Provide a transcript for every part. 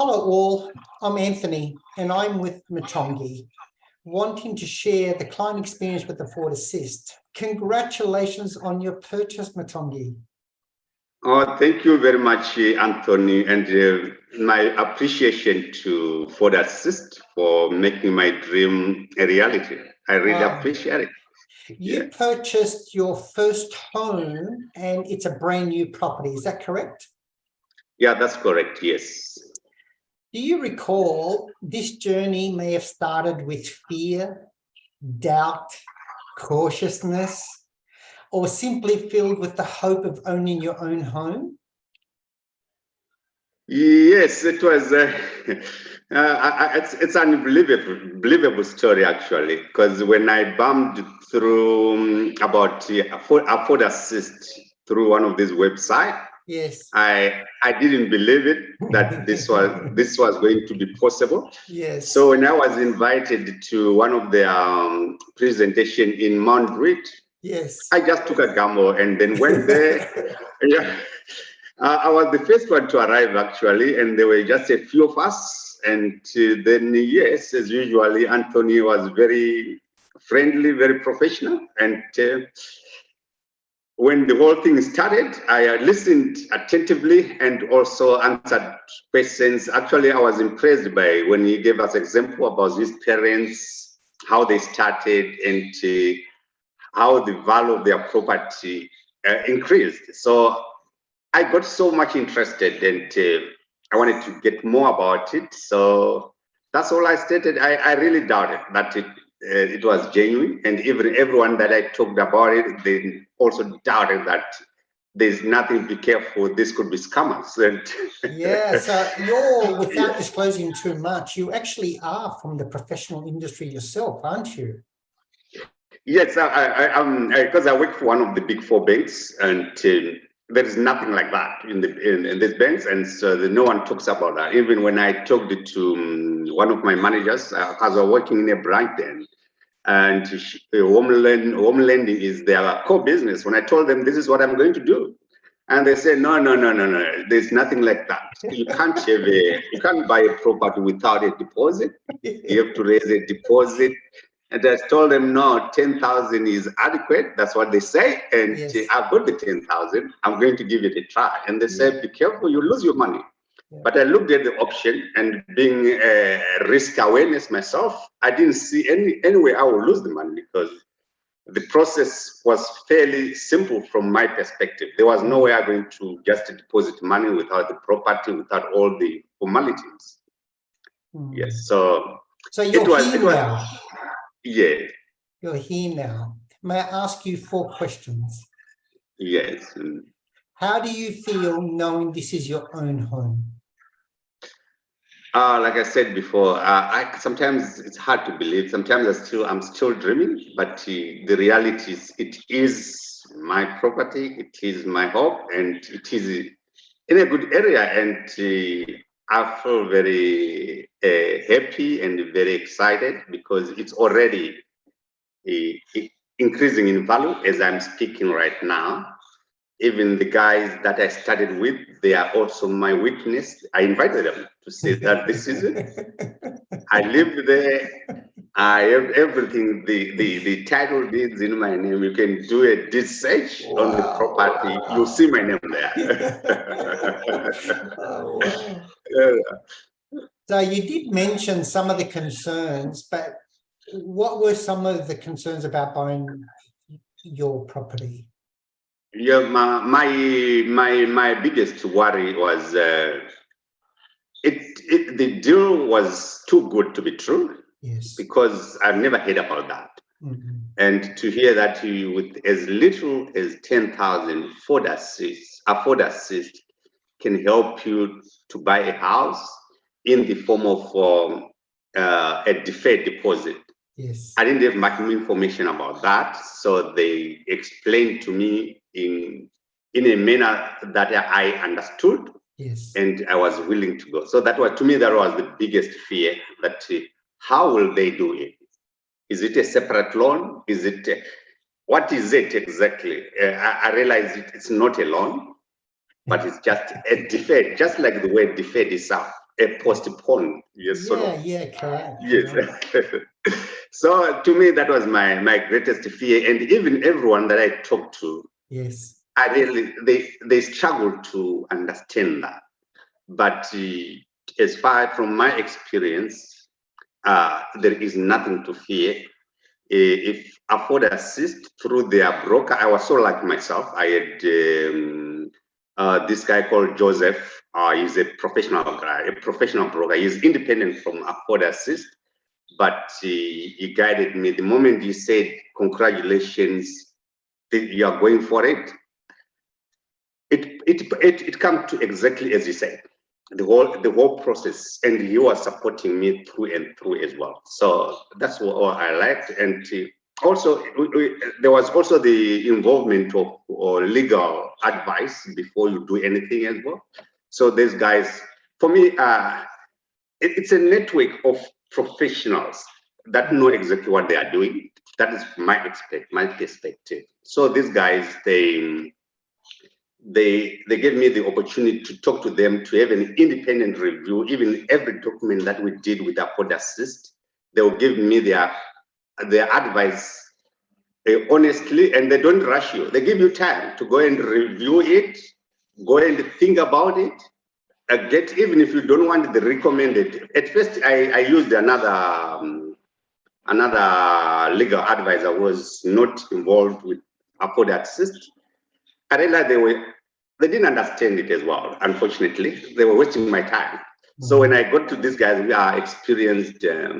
Hello all, I'm Anthony and I'm with Mtongi, wanting to share the client experience with Affordassist. Congratulations on your purchase, Mtongi. Oh, thank you very much, Anthony, and my appreciation to Affordassist for making my dream a reality. I really appreciate it. You purchased your first home and it's a brand new property, is that correct? Yeah, that's correct, yes. Do you recall this journey may have started with fear, doubt, cautiousness, or simply filled with the hope of owning your own home? Yes, it was. It's an unbelievable story, actually, because when I bumped through about Affordassist through one of these websites, yes, I didn't believe it that this was going to be possible. Yes. So when I was invited to one of the presentation in Madrid, yes, I just took a gamble and then went there. Yeah. I was the first one to arrive, actually, and there were just a few of us. And then, yes, as usually, Anthony was very friendly, very professional. And when the whole thing started, I listened attentively and also answered questions. Actually, I was impressed by when he gave us example about his parents, how they started, and how the value of their property increased. So I got so much interested and I wanted to get more about it. So that's all I stated. I really doubted that it was genuine. And even everyone that I talked about it, they also doubted that there's nothing, be careful, this could be scammers. Yeah, so you're, without disclosing too much, you actually are from the professional industry yourself, aren't you? Yes, because I work for one of the big four banks, and there is nothing like that in these banks, and so no one talks about that. Even when I talked to one of my managers, because I was working in a branch then, and home lending is their core business. When I told them this is what I'm going to do, and they said no, there's nothing like that. You can't buy a property without a deposit. You have to raise a deposit. And I told them, no, 10,000 is adequate. That's what they say. And I've got the 10,000. I'm going to give it a try. And they said, be careful, you lose your money. But I looked at the option, and being risk awareness myself, I didn't see any way I would lose the money, because the process was fairly simple from my perspective. There was no way I'm going to just deposit money without the property, without all the formalities. Yes, so you're here now. Yeah. You're here now. May I ask you 4 questions? Yes. How do you feel knowing this is your own home? Like I said before, sometimes it's hard to believe. Sometimes I'm still dreaming, but the reality is it is my property, it is my home, and it is in a good area. And I feel very happy and very excited, because it's already increasing in value as I'm speaking right now. Even the guys that I started with, they are also my witness. I invited them to say that this is it. I lived there. I have everything, the title deeds in my name. You can do a deed search on the property. You'll see my name there. So you did mention some of the concerns, but what were some of the concerns about buying your property? Yeah, my biggest worry was the deal was too good to be true. Yes. Because I've never heard about that. And to hear that with as little as 10,000, Affordassist can help you to buy a house in the form of a deferred deposit. Yes. I didn't have much information about that, so they explained to me in a manner that I understood. Yes. And I was willing to go. So that was, to me, that was the biggest fear, that how will they do it? Is it a separate loan? Is it what is it exactly? I realize it's not a loan, but it's just a deferred, just like the word deferred itself. a postponed, yes, sort of. Correct. Yes. So to me, that was my greatest fear. And even everyone that I talked to, Yes. I really, they struggle to understand that. But as far from my experience, there is nothing to fear. If Affordassist through their broker, I was so like myself. I had this guy called Joseph. He's a professional guy, a professional broker. He's independent from Affordassist, but he guided me. The moment he said, "Congratulations, you are going for it," it come to exactly as he said, the whole process, and he was supporting me through and through as well. So that's what I liked. And also there was also the involvement of legal advice before you do anything as well. So these guys, for me, it's a network of professionals that know exactly what they are doing. That is my perspective. So these guys, they gave me the opportunity to talk to them, to have an independent review. Even every document that we did with Affordassist, they will give me their advice honestly, and they don't rush you. They give you time to go and review it, go and think about it. Even if you don't want the recommended. At first, I used another legal advisor who was not involved with Affordassist. I realized they didn't understand it as well. Unfortunately, they were wasting my time. So when I got to these guys, we are experienced. I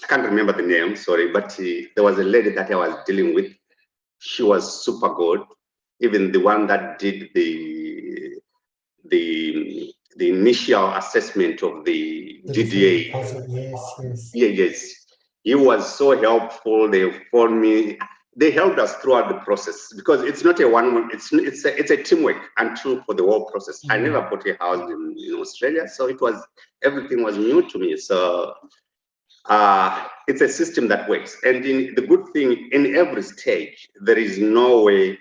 can't remember the name, sorry, but there was a lady that I was dealing with. She was super good. Even the one that did the initial assessment of the DDA. Deposit. Yes. Yes. He was so helpful. They phoned me. They helped us throughout the process, because it's not a one. It's a teamwork until for the whole process. I never bought a house in Australia, so everything was new to me. So it's a system that works. And the good thing, in every stage, there is no way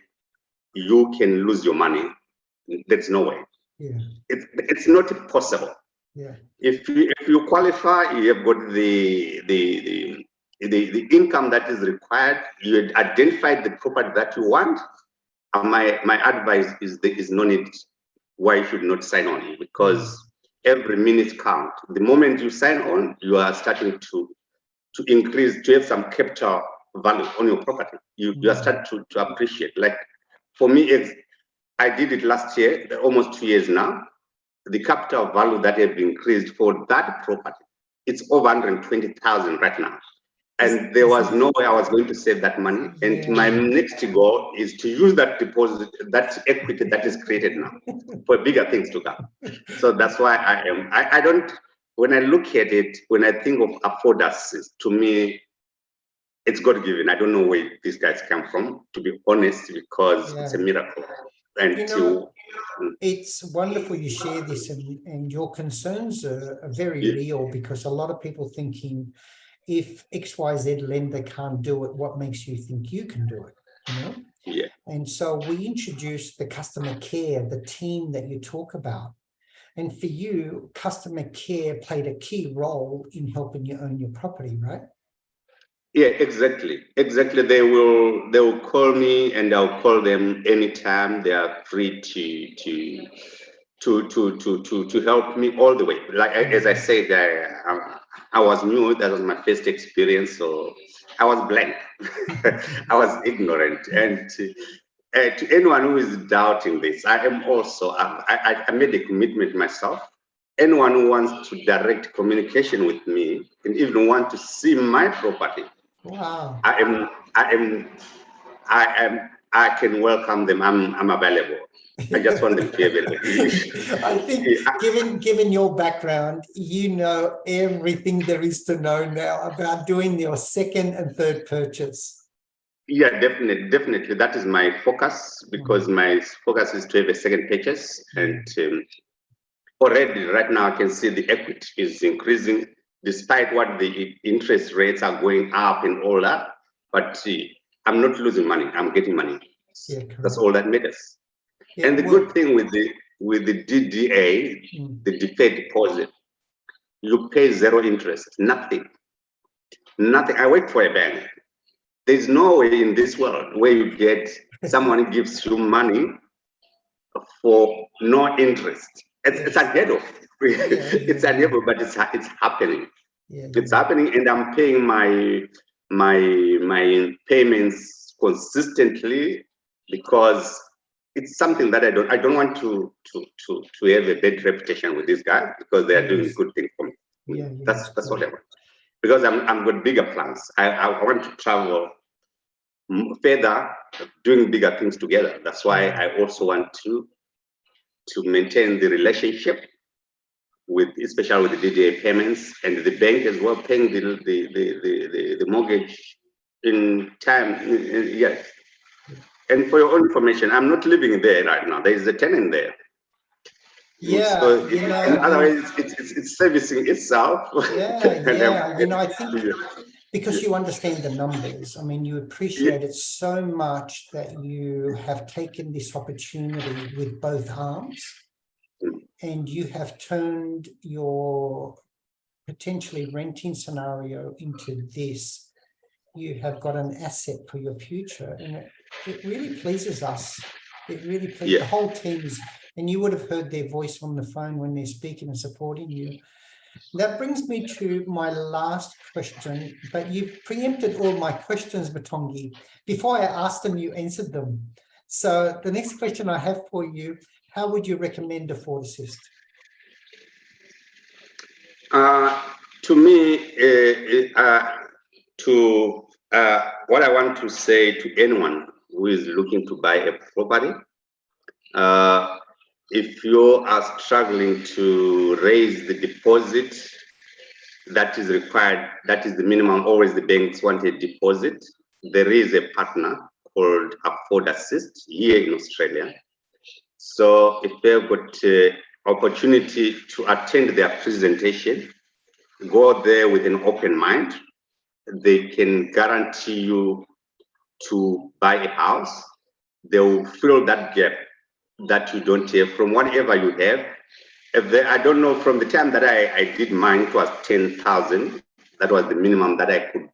you can lose your money. There's no way. Yeah. It's not possible. Yeah. If you qualify, you have got the income that is required. You had identified the property that you want. And my advice is there is no need why you should not sign on, because every minute counts. The moment you sign on, you are starting to increase, to have some capital value on your property. You are starting to appreciate. Like for me, I did it last year, almost 2 years now. The capital value that have increased for that property, it's over 120,000 right now. And there was no way I was going to save that money. And my next goal is to use that deposit, that equity that is created now, for bigger things to come. So that's why I don't, when I look at it, when I think of Affordassist, to me, it's God given. I don't know where these guys come from, to be honest, because it's a miracle. And it's wonderful you share this, and your concerns are very real, because a lot of people thinking, if XYZ lender can't do it, what makes you think you can do it? Yeah. And so we introduced the customer care, the team that you talk about. And for you, customer care played a key role in helping you own your property, right? Yeah, exactly. They will call me, and I'll call them anytime. They are free to help me all the way. Like as I said, I was new. That was my first experience, so I was blank. I was ignorant. And to anyone who is doubting this, I am also. I made a commitment myself. Anyone who wants to direct communication with me, and even want to see my property, wow, I can welcome them. I'm available. I just want them to be available. I think given your background, you know everything there is to know now about doing your second and third purchase. Yeah, definitely. That is my focus, because my focus is to have a second purchase. And already right now I can see the equity is increasing, despite what the interest rates are going up and all that. But I'm not losing money. I'm getting money. That's all that matters. And the good thing with the DDA, the deferred deposit, you pay zero interest, nothing. Nothing. I work for a bank. There's no way in this world where you get someone gives you money for no interest. It's unheard of. It's unheard of, but it's happening. It's happening, and I'm paying my payments consistently because it's something that I don't want to have a bad reputation with these guys because they are doing good things for me. That's what I want. Because I'm got bigger plans. I want to travel further, doing bigger things together. That's why I also want to maintain the relationship with, especially with the DDA payments and the bank as well, paying the mortgage in time. Yes. And for your own information, I'm not living there right now. There is a tenant there. Yeah, so otherwise it's servicing itself. I think because you understand the numbers, I mean, you appreciate it so much that you have taken this opportunity with both arms, and you have turned your potentially renting scenario into this. You have got an asset for your future, and it really pleases us. It really pleases the whole team and you would have heard their voice on the phone when they're speaking and supporting you. That brings me to my last question, but you've preempted all my questions, Mtongi. Before I asked them, you answered them. So the next question I have for you, how would you recommend Affordassist? To me, what I want to say to anyone who is looking to buy a property, if you are struggling to raise the deposit that is required, that is the minimum, always the banks want a deposit. There is a partner called Affordassist here in Australia. So if they've got opportunity to attend their presentation, go there with an open mind. They can guarantee you to buy a house. They will fill that gap that you don't have from whatever you have. I don't know, from the time that I did mine, it was 10,000. That was the minimum that I could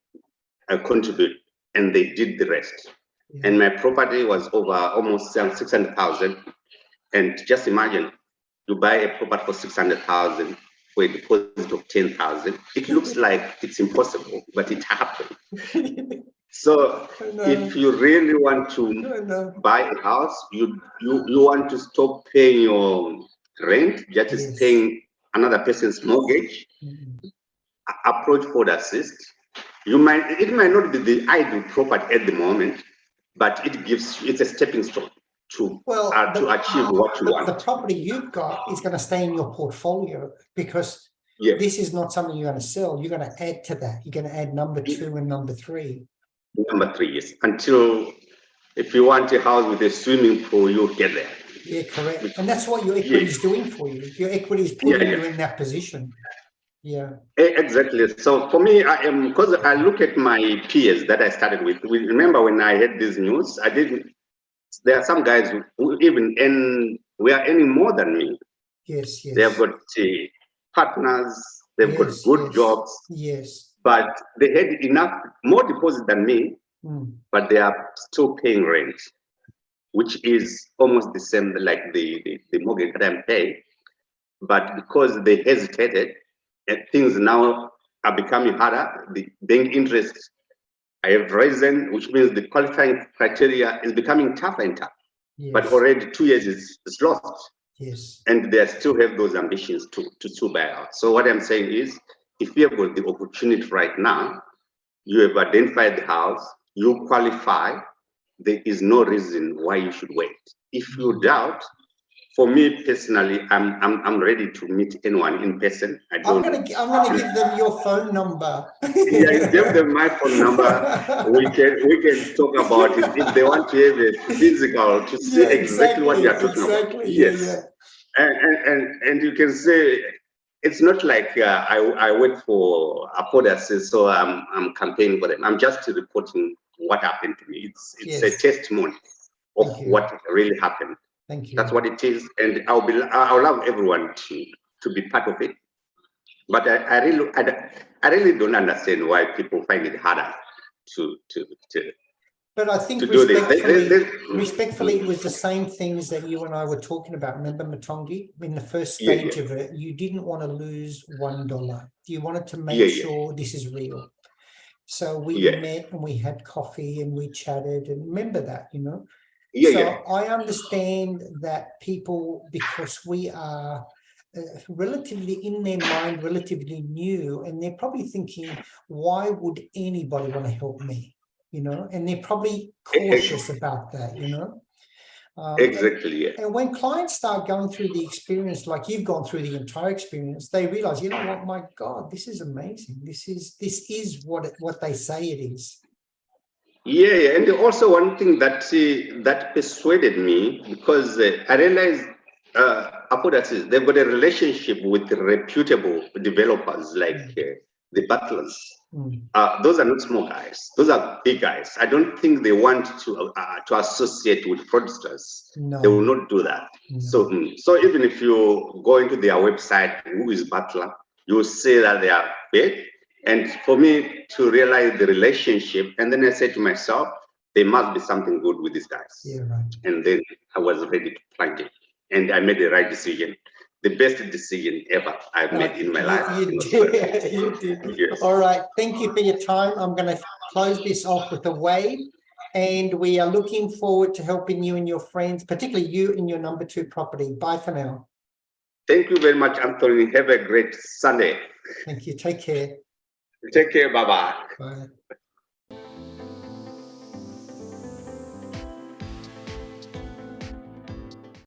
contribute, and they did the rest. And my property was over almost 600,000. And just imagine, you buy a property for 600,000 for a deposit of 10,000. It looks like it's impossible, but it happened. So if you really want to buy a house, you want to stop paying your rent, just paying another person's mortgage, approach Affordassist. It might not be the ideal property at the moment, but it's a stepping stone to achieve what you want. The property you've got is going to stay in your portfolio because this is not something you're going to sell. You're going to add to that. You're going to add number 2 and number 3. Number 3, yes. Until, if you want a house with a swimming pool, you'll get there. Yeah, correct. And that's what your equity is doing for you. Your equity is putting you in that position. Yeah. Exactly. So for me, because I look at my peers that I started with. Remember when I had this news, there are some guys who even we are earning more than me. Yes. They have got partners, they've got good jobs. Yes. But they had more deposit than me, but they are still paying rent, which is almost the same like the mortgage that I'm paying. But because they hesitated, things now are becoming harder. The bank interest I have risen, which means the qualifying criteria is becoming tougher and tougher. Yes. But already 2 years is lost. Yes. And they still have those ambitions to buy out. So what I'm saying is, if you have got the opportunity right now, you have identified the house, you qualify, there is no reason why you should wait. If you doubt, for me personally, I'm ready to meet anyone in person. I'm gonna give them your phone number. Yeah, give them my phone number. We can talk about it if they want to have a physical to see exactly what you are talking about. Yes. And you can say, it's not like I work for Affordassist, so I'm campaigning for them. I'm just reporting what happened to me. It's a testimony of what really happened. Thank you. That's what it is, and I'll love everyone to be part of it. But I really don't understand why people find it harder to But I think do this. respectfully, it was the same things that you and I were talking about. Remember, Mtongi, in the first stage of it, you didn't want to lose $1. You wanted to make sure this is real. So we met and we had coffee and we chatted, and remember that, you know. I understand that people, because we are relatively in their mind, relatively new, and they're probably thinking, why would anybody want to help me? You know, and they're probably cautious about that, you know. Exactly. And when clients start going through the experience, like you've gone through the entire experience, they realize, you know what, my God, this is amazing. This is what they say it is. Yeah, and also one thing that that persuaded me, because I realized Affordassist, they've got a relationship with reputable developers like the Butlers. Those are not small guys; those are big guys. I don't think they want to associate with fraudsters. No. They will not do that. No. So even if you go into their website, who is Butler, you will see that they are big. And for me to realize the relationship, and then I said to myself, there must be something good with these guys. Yeah, right. And then I was ready to plunge it. And I made the right decision. The best decision ever I've made in my life. You did. You did. Yes. All right. Thank you for your time. I'm going to close this off with a wave. And we are looking forward to helping you and your friends, particularly you in your number 2 property. Bye for now. Thank you very much, Anthony. Have a great Sunday. Thank you. Take care. Take care. Bye-bye. Bye.